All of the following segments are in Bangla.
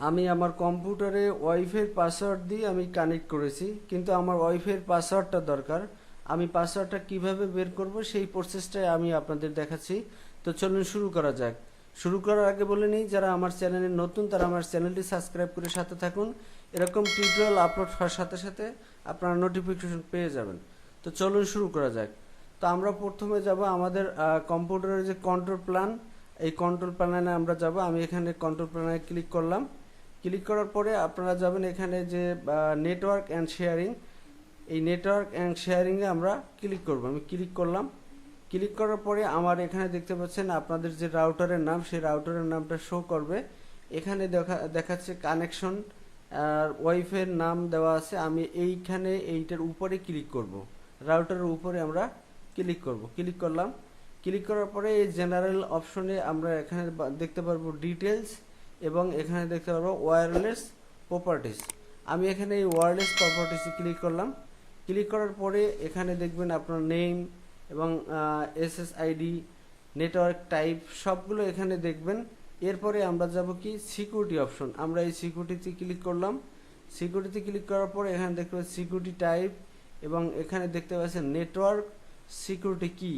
আমি আমার কম্পিউটারে ওয়াইফাই পাসওয়ার্ড দিয়ে আমি কানেক্ট করেছি, কিন্তু আমার ওয়াইফাই পাসওয়ার্ডটা দরকার। আমি পাসওয়ার্ডটা কিভাবে বের করব সেই প্রসেসটাই আমি আপনাদের দেখাচ্ছি। তো চলুন শুরু করা যাক। শুরু করার আগে বলে নিই, যারা আমার চ্যানেলে নতুন তারা আমার চ্যানেলটি সাবস্ক্রাইব করে সাথে থাকুন। এরকম টিউটোরিয়াল আপলোড হওয়ার সাথে সাথে আপনারা নোটিফিকেশন পেয়ে যাবেন। তো চলুন শুরু করা যাক। তো আমরা প্রথমে যাব আমাদের কম্পিউটারের যে কন্ট্রোল প্ল্যান, এই কন্ট্রোল প্ল্যানে আমরা যাব। আমি এখানে কন্ট্রোল প্ল্যানে ক্লিক করলাম। ক্লিক করার পরে আপনারা যাবেন এখানে যে নেটওয়ার্ক অ্যান্ড শেয়ারিং, এই নেটওয়ার্ক অ্যান্ড শেয়ারিংয়ে আমরা ক্লিক করব। আমি ক্লিক করলাম। ক্লিক করার পরে আমার এখানে দেখতে পাচ্ছেন আপনাদের যে রাউটারের নাম, সেই রাউটারের নামটা শো করবে। এখানে দেখাচ্ছে কানেকশন আর ওয়াইফাইয়ের নাম দেওয়া আছে। আমি এইখানে এইটার উপরে ক্লিক করব, রাউটারের উপরে আমরা ক্লিক করব। ক্লিক করলাম। ক্লিক করার পরে এই জেনারেল অপশনে আমরা এখানে দেখতে পারবো ডিটেলস, এবং এখানে দেখতে পারবো ওয়্যারলেস প্রপার্টিস। আমি এখানে এই ওয়্যারলেস প্রপার্টিসে ক্লিক করলাম। ক্লিক করার পরে এখানে দেখবেন আপনার নেম এবং এসএসআইডি, নেটওয়ার্ক টাইপ সবগুলো এখানে দেখবেন। এরপরে আমরা যাব কি সিকিউরিটি অপশন, আমরা এই সিকিউরিটিতে ক্লিক করলাম। সিকিউরিটিতে ক্লিক করার পরে এখানে দেখতে পাচ্ছি সিকিউরিটি টাইপ, এবং এখানে দেখতে পাচ্ছেন নেটওয়ার্ক সিকিউরিটি কি,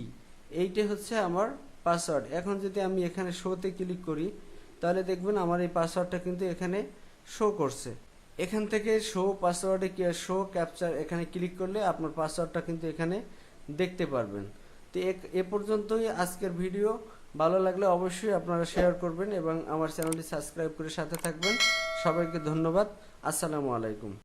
এইটা হচ্ছে আমার পাসওয়ার্ড। এখন যদি আমি এখানে শোতে ক্লিক করি তাহলে দেখবেন আমার এই পাসওয়ার্ডটা কিন্তু এখানে শো করছে। এখান থেকে শো পাসওয়ার্ডে শো ক্যাপচার এখানে ক্লিক করলে আপনার পাসওয়ার্ডটা কিন্তু এখানে দেখতে পারবেন। তো এ পর্যন্তই আজকের ভিডিও। ভালো লাগলে অবশ্যই আপনারা শেয়ার করবেন এবং আমার চ্যানেলটি সাবস্ক্রাইব করে সাথে থাকবেন। সবাইকে ধন্যবাদ। আসসালামু আলাইকুম।